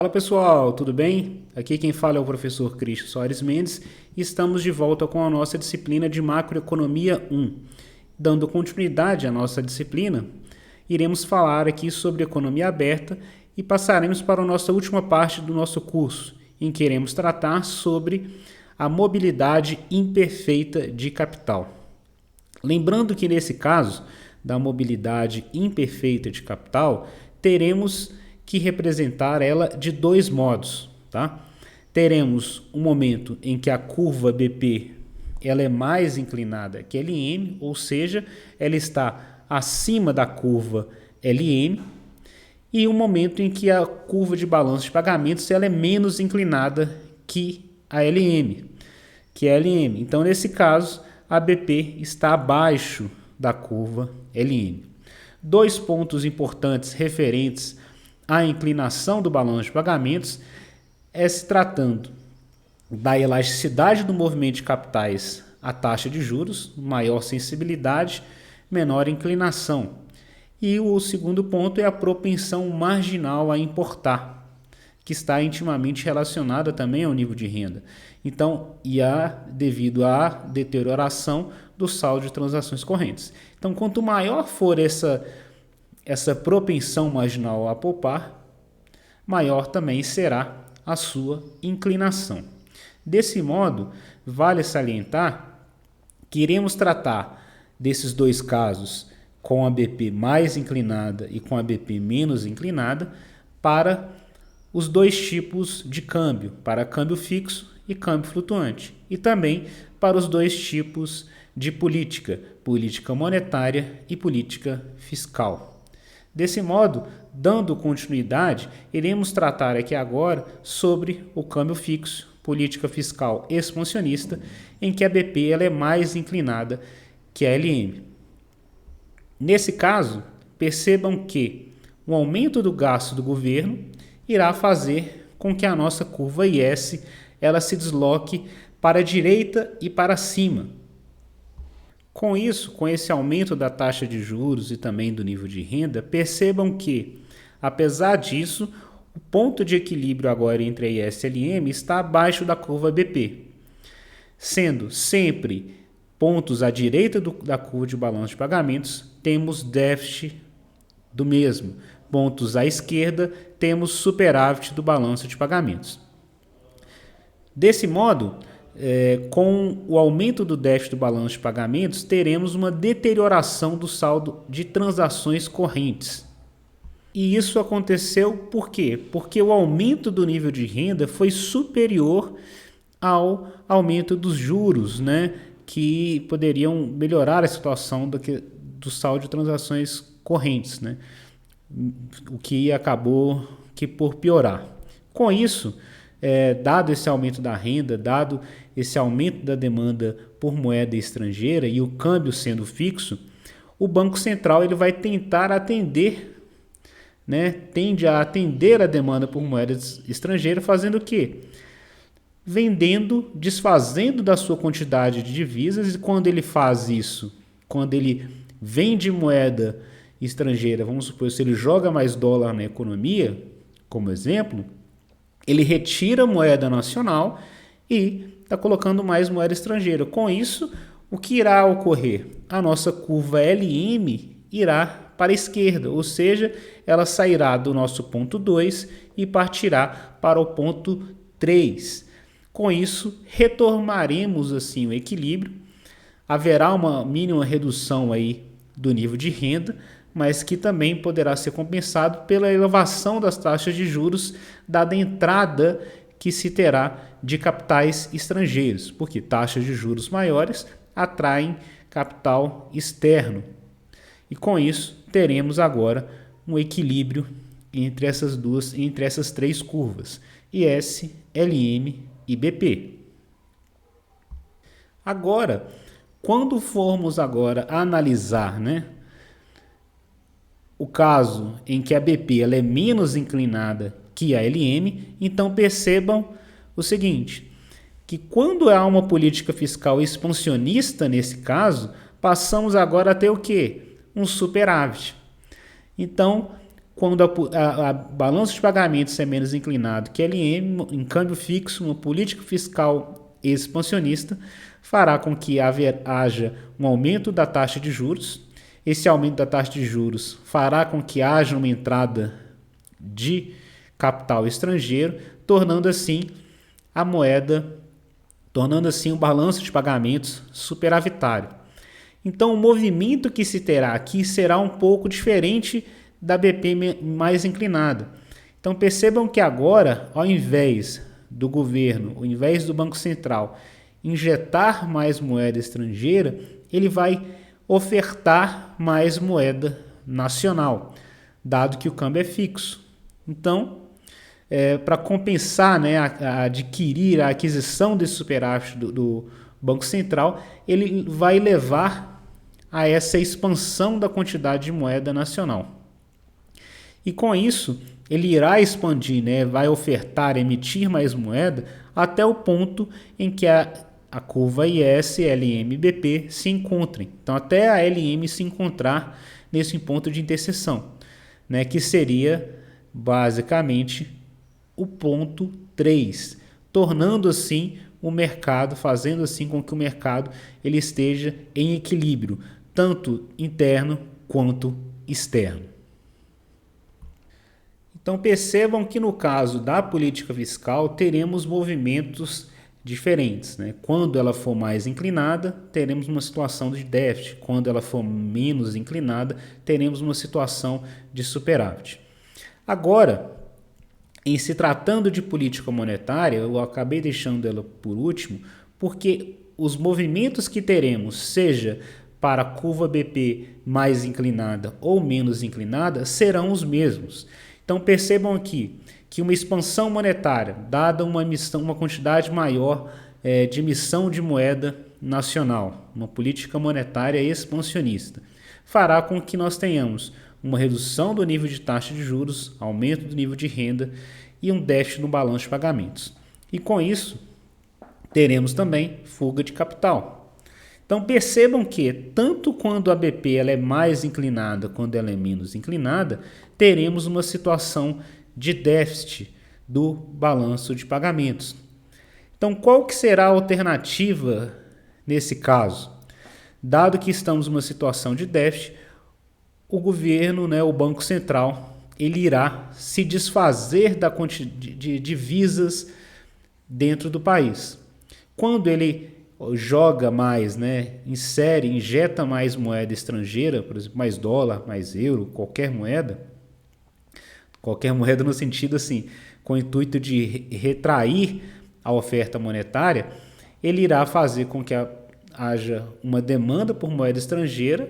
Fala pessoal, tudo bem? Aqui quem fala é o professor Cristo Soares Mendes e estamos de volta com a nossa disciplina de Macroeconomia 1. Dando continuidade à nossa disciplina, iremos falar aqui sobre economia aberta e passaremos para a nossa última parte do nosso curso, em que iremos tratar sobre a mobilidade imperfeita de capital. Lembrando que nesse caso da mobilidade imperfeita de capital, teremos que representar ela de dois modos, tá? Teremos um momento em que a curva BP ela é mais inclinada que LM, ou seja, ela está acima da curva LM, e um momento em que a curva de balanço de pagamentos ela é menos inclinada que a LM, que é a LM. Então, nesse caso, a BP está abaixo da curva LM. Dois pontos importantes referentes à inclinação do balanço de pagamentos é se tratando da elasticidade do movimento de capitais à taxa de juros, maior sensibilidade, menor inclinação. E o segundo ponto é a propensão marginal a importar, que está intimamente relacionada também ao nível de renda. Então, devido à deterioração do saldo de transações correntes. Então, quanto maior for essa propensão marginal a poupar, maior também será a sua inclinação. Desse modo, vale salientar que iremos tratar desses dois casos com a BP mais inclinada e com a BP menos inclinada para os dois tipos de câmbio, para câmbio fixo e câmbio flutuante, e também para os dois tipos de política monetária e política fiscal. Desse modo, dando continuidade, iremos tratar aqui agora sobre o câmbio fixo, política fiscal expansionista, em que a BP ela é mais inclinada que a LM. Nesse caso, percebam que o aumento do gasto do governo irá fazer com que a nossa curva IS ela se desloque para a direita e para cima. Com isso, com esse aumento da taxa de juros e também do nível de renda, percebam que, apesar disso, o ponto de equilíbrio agora entre a IS e a LM está abaixo da curva BP, sendo sempre pontos à direita da curva de balanço de pagamentos, temos déficit do mesmo. Pontos à esquerda, temos superávit do balanço de pagamentos. Desse modo, com o aumento do déficit do balanço de pagamentos, teremos uma deterioração do saldo de transações correntes. E isso aconteceu por quê? Porque o aumento do nível de renda foi superior ao aumento dos juros, né, que poderiam melhorar a situação do saldo de transações correntes, né, o que acabou por piorar. Com isso, dado esse aumento da renda, dado esse aumento da demanda por moeda estrangeira e o câmbio sendo fixo, o Banco Central ele vai tentar atender, tende a atender a demanda por moeda estrangeira, fazendo o quê? Desfazendo da sua quantidade de divisas, e quando ele faz isso, quando ele vende moeda estrangeira, vamos supor, se ele joga mais dólar na economia, como exemplo, ele retira moeda nacional e está colocando mais moeda estrangeira. Com isso, o que irá ocorrer? A nossa curva LM irá para a esquerda, ou seja, ela sairá do nosso ponto 2 e partirá para o ponto 3. Com isso, retomaremos assim o equilíbrio. Haverá uma mínima redução aí do nível de renda, mas que também poderá ser compensado pela elevação das taxas de juros, dada a entrada que se terá de capitais estrangeiros, porque taxas de juros maiores atraem capital externo. E com isso, teremos agora um equilíbrio entre essas três curvas, IS, LM e BP. Agora, quando formos agora analisar, o caso em que a BP ela é menos inclinada que a LM, então percebam o seguinte, que quando há uma política fiscal expansionista nesse caso, passamos agora a ter o quê? Um superávit. Então, quando a balança de pagamentos é menos inclinado que LM, em câmbio fixo, uma política fiscal expansionista fará com que haja um aumento da taxa de juros. Esse aumento da taxa de juros fará com que haja uma entrada de capital estrangeiro, tornando assim o balanço de pagamentos superavitário. Então, o movimento que se terá aqui será um pouco diferente da BP mais inclinada. Então, percebam que agora, ao invés do governo, ao invés do Banco Central injetar mais moeda estrangeira, ele vai ofertar mais moeda nacional, dado que o câmbio é fixo. Então, para compensar, né, a aquisição desse superávit do Banco Central, ele vai levar a essa expansão da quantidade de moeda nacional. E com isso, ele irá expandir, né, vai ofertar, emitir mais moeda até o ponto em que a curva IS, LM e BP se encontrem. Então, até a LM se encontrar nesse ponto de interseção, né, que seria basicamente o ponto 3, tornando assim o mercado, fazendo assim com que o mercado ele esteja em equilíbrio, tanto interno quanto externo. Então percebam que no caso da política fiscal teremos movimentos diferentes, né? Quando ela for mais inclinada, teremos uma situação de déficit. Quando ela for menos inclinada, teremos uma situação de superávit. Agora, em se tratando de política monetária, eu acabei deixando ela por último, porque os movimentos que teremos, seja para a curva BP mais inclinada ou menos inclinada, serão os mesmos. Então percebam aqui que uma expansão monetária, dada uma quantidade maior de emissão de moeda nacional, uma política monetária expansionista, fará com que nós tenhamos uma redução do nível de taxa de juros, aumento do nível de renda e um déficit no balanço de pagamentos. E com isso, teremos também fuga de capital. Então percebam que, tanto quando a BP ela é mais inclinada, quando ela é menos inclinada, teremos uma situação de déficit do balanço de pagamentos. Então qual que será a alternativa nesse caso? Dado que estamos numa situação de déficit, o governo, né, o Banco Central, ele irá se desfazer de divisas dentro do país. Quando ele joga mais, né, injeta mais moeda estrangeira, por exemplo, mais dólar, mais euro, qualquer moeda no sentido assim, com o intuito de retrair a oferta monetária, ele irá fazer com que haja uma demanda por moeda estrangeira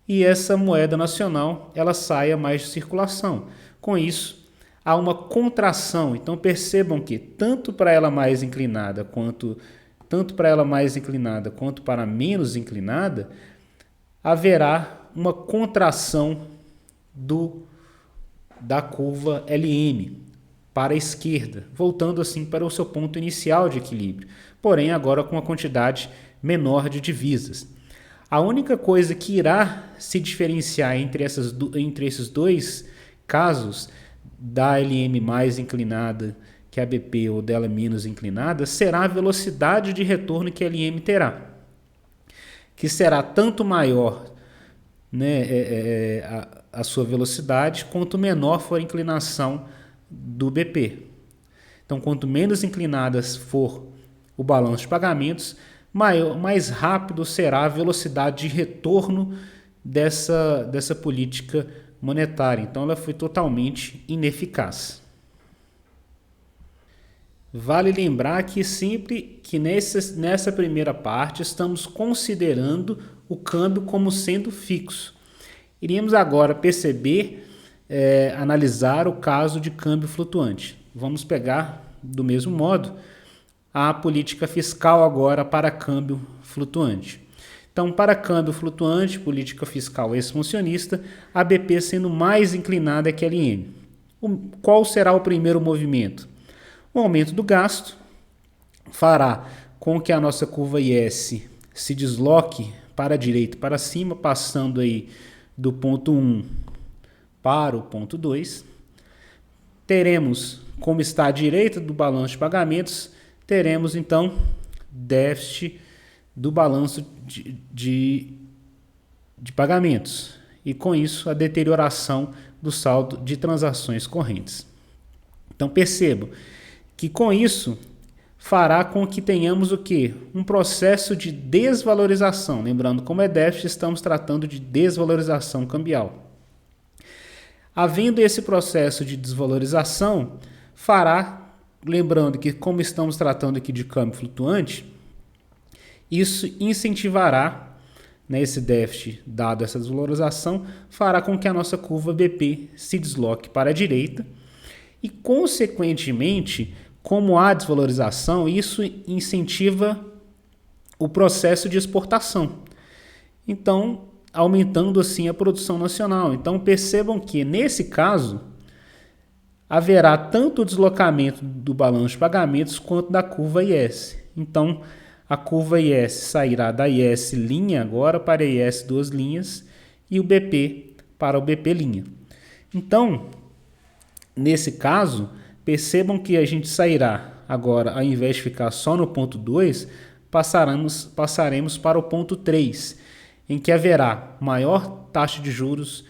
e essa moeda nacional ela saia mais de circulação. Com isso, há uma contração. Então percebam que tanto para ela mais inclinada quanto para menos inclinada, haverá uma contração da curva LM para a esquerda, voltando assim para o seu ponto inicial de equilíbrio, porém agora com uma quantidade menor de divisas. A única coisa que irá se diferenciar entre esses dois casos, da LM mais inclinada que a BP ou dela menos inclinada, será a velocidade de retorno que a LM terá, que será tanto maior, né, a sua velocidade, quanto menor for a inclinação do BP. Então, quanto menos inclinadas for o balanço de pagamentos, mais rápido será a velocidade de retorno dessa política monetária. Então, ela foi totalmente ineficaz. Vale lembrar que sempre que nessa primeira parte estamos considerando o câmbio como sendo fixo. Iríamos agora analisar o caso de câmbio flutuante. Vamos pegar, do mesmo modo, a política fiscal agora para câmbio flutuante. Então, para câmbio flutuante, política fiscal expansionista, a BP sendo mais inclinada que a LM. Qual será o primeiro movimento? O aumento do gasto fará com que a nossa curva IS se desloque para a direita e para cima, passando aí do ponto 1 para o ponto 2. Teremos, como está à direita do balanço de pagamentos, teremos então déficit do balanço de pagamentos. E com isso a deterioração do saldo de transações correntes. Então percebo que com isso fará com que tenhamos o quê? Um processo de desvalorização. Lembrando, como é déficit, estamos tratando de desvalorização cambial. Havendo esse processo de desvalorização, fará, lembrando que como estamos tratando aqui de câmbio flutuante, isso incentivará, né, esse déficit, dado essa desvalorização, fará com que a nossa curva BP se desloque para a direita e, consequentemente, como há desvalorização, isso incentiva o processo de exportação. Então, aumentando assim a produção nacional. Então, percebam que, nesse caso, haverá tanto o deslocamento do balanço de pagamentos quanto da curva IS. Então, a curva IS sairá da IS linha agora para a IS duas linhas e o BP para o BP linha. Então, nesse caso, percebam que a gente sairá agora, ao invés de ficar só no ponto 2, passaremos para o ponto 3, em que haverá maior taxa de juros,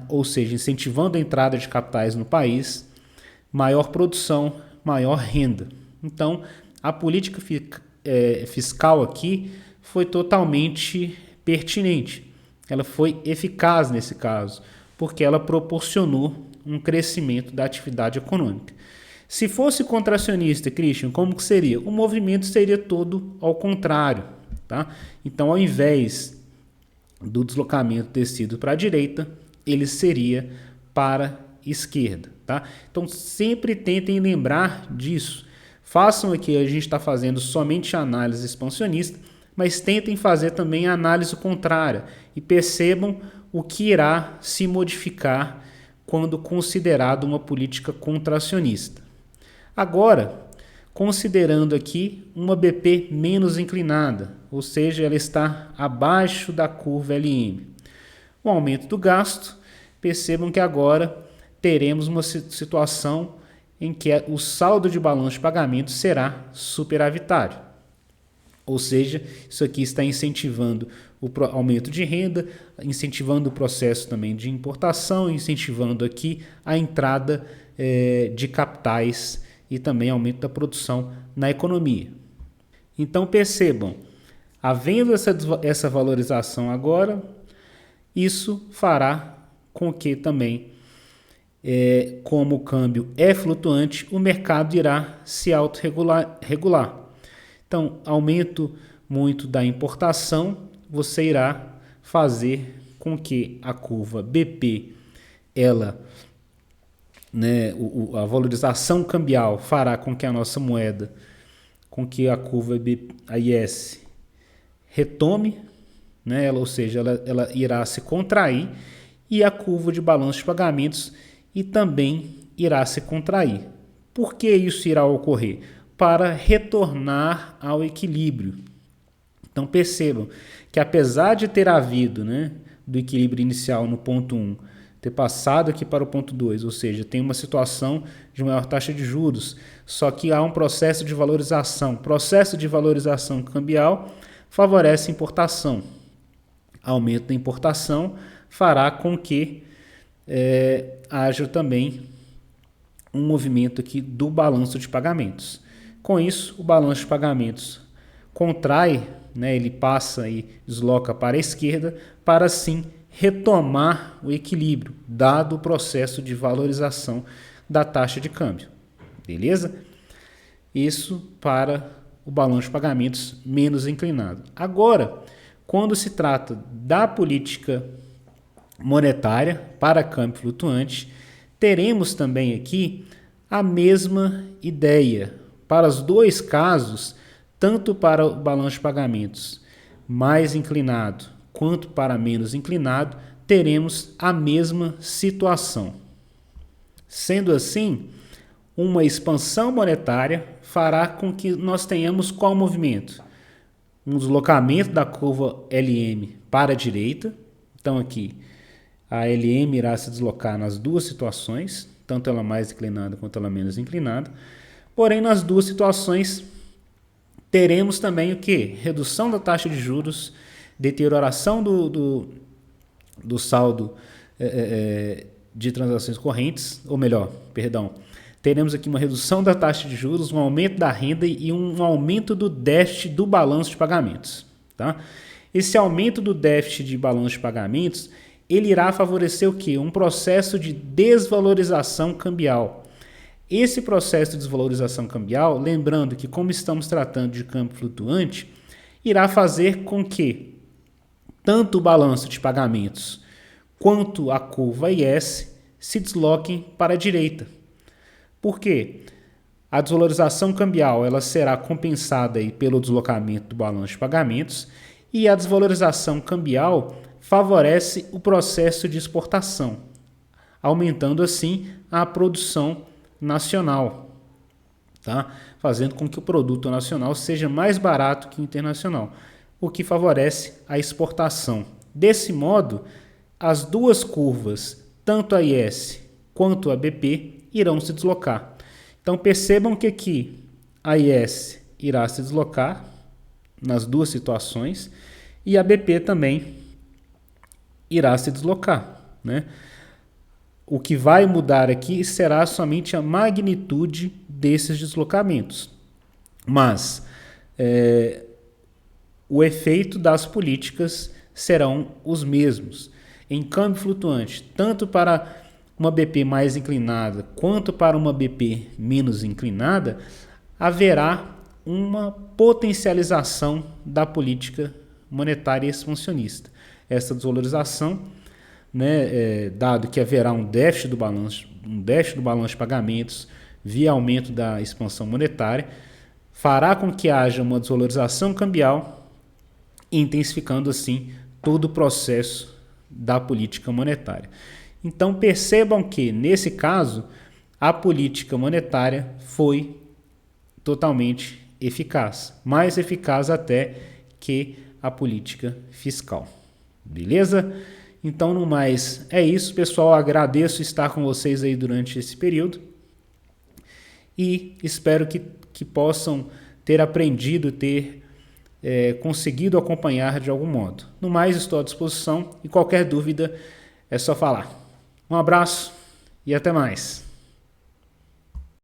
ou seja, incentivando a entrada de capitais no país, maior produção, maior renda. Então, a política fiscal aqui foi totalmente pertinente. Ela foi eficaz nesse caso, porque ela proporcionou um crescimento da atividade econômica. Se fosse contracionista, Christian, como que seria? O movimento seria todo ao contrário, tá? Então, ao invés do deslocamento ter sido para a direita, ele seria para a esquerda, tá? Então, sempre tentem lembrar disso. Façam aqui, a gente está fazendo somente análise expansionista, mas tentem fazer também a análise contrária e percebam o que irá se modificar quando considerado uma política contracionista. Agora, considerando aqui uma BP menos inclinada, ou seja, ela está abaixo da curva LM. O aumento do gasto, percebam que agora teremos uma situação em que o saldo de balanço de pagamento será superavitário. Ou seja, isso aqui está incentivando o aumento de renda, incentivando o processo também de importação, incentivando aqui a entrada de capitais e também aumento da produção na economia. Então percebam, havendo essa valorização agora, isso fará com que também, como o câmbio é flutuante, o mercado irá se autorregular. Então, aumento muito da importação, você irá fazer com que a curva BP, a valorização cambial fará com que a nossa moeda, com que a curva a IS retome, né? Ou seja, ela irá se contrair e a curva de balanço de pagamentos e também irá se contrair. Por que isso irá ocorrer? Para retornar ao equilíbrio. Então percebam que apesar de ter havido, né, do equilíbrio inicial no ponto 1, ter passado aqui para o ponto 2, ou seja, tem uma situação de maior taxa de juros, só que há um processo de valorização. Processo de valorização cambial favorece a importação. Aumento da importação fará com que haja também um movimento aqui do balanço de pagamentos. Com isso, o balanço de pagamentos contrai, né, ele passa e desloca para a esquerda para assim retomar o equilíbrio, dado o processo de valorização da taxa de câmbio. Beleza? Isso para o balanço de pagamentos menos inclinado. Agora, quando se trata da política monetária para câmbio flutuante, teremos também aqui a mesma ideia. Para os dois casos, tanto para o balanço de pagamentos mais inclinado quanto para menos inclinado, teremos a mesma situação. Sendo assim, uma expansão monetária fará com que nós tenhamos qual movimento? Um deslocamento da curva LM para a direita. Então aqui A LM irá se deslocar nas duas situações, tanto ela mais inclinada quanto ela menos inclinada. Porém, nas duas situações, teremos também o quê? Redução da taxa de juros, deterioração do saldo de transações correntes, ou melhor, perdão, teremos aqui uma redução da taxa de juros, um aumento da renda e um aumento do déficit do balanço de pagamentos. Tá? Esse aumento do déficit de balanço de pagamentos, ele irá favorecer o quê? Um processo de desvalorização cambial. Esse processo de desvalorização cambial, lembrando que como estamos tratando de câmbio flutuante, irá fazer com que tanto o balanço de pagamentos quanto a curva IS se desloquem para a direita. Por quê? A desvalorização cambial ela será compensada aí pelo deslocamento do balanço de pagamentos e a desvalorização cambial favorece o processo de exportação, aumentando assim a produção nacional, tá? Fazendo com que o produto nacional seja mais barato que o internacional, o que favorece a exportação. Desse modo, as duas curvas, tanto a IS quanto a BP, irão se deslocar. Então percebam que aqui a IS irá se deslocar nas duas situações e a BP também irá se deslocar, né? O que vai mudar aqui será somente a magnitude desses deslocamentos. Mas o efeito das políticas serão os mesmos. Em câmbio flutuante, tanto para uma BP mais inclinada quanto para uma BP menos inclinada, haverá uma potencialização da política monetária expansionista. Essa desvalorização, dado que haverá um déficit do balanço de pagamentos via aumento da expansão monetária, fará com que haja uma desvalorização cambial, intensificando assim todo o processo da política monetária. Então percebam que, nesse caso, a política monetária foi totalmente eficaz, mais eficaz até que a política fiscal. Beleza? Então, no mais, é isso, pessoal. Agradeço estar com vocês aí durante esse período e espero que possam ter aprendido, ter conseguido acompanhar de algum modo. No mais, estou à disposição e qualquer dúvida é só falar. Um abraço e até mais.